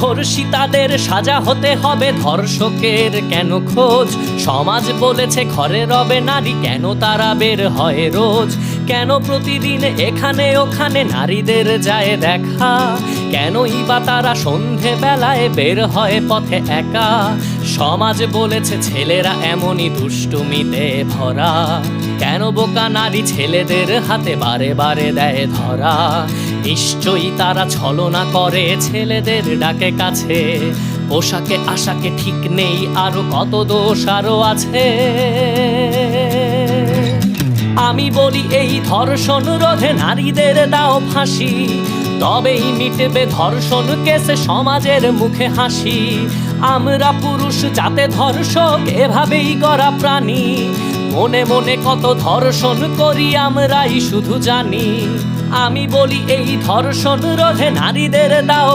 ধর্ষিতাদের সাজা হতে হবে, ধর্ষকের কেন খোঁজ? সমাজ বলেছে ঘরে রবে নারী, কেন তারা বের হয় রোজ? কেন প্রতিদিন এখানে ওখানে নারীদের যায় দেখা? কেনই বা তারা সন্ধে বেলায় বের হয় পথে একা? সমাজ বলেছে ছেলেরা এমনই দুষ্টুমিতে ভরা, কেন বোকা নারী ছেলেদের হাতে বারে বারে দেয় ধরা? নিশ্চয়ই তারা ছলনা করে, ছেলেদের ডাকে কাছে, পোশাকে আশাকে ঠিক নেই, আরো কত দোষ আরো আছে। আমি বলি এই ধর্ষণ রোধে নারীদের দাও ফাঁসি, তবেই মিটবে ধর্ষণ কেসে সমাজের মুখে হাসি। আমরা পুরুষ যাতে ধর্ষক এভাবেই গড়া প্রাণী, মনে মনে কত ধর্ষণ করি আমরাই শুধু জানি। আমি বলি এই ধর্ষণ রোধে নারীদের দাও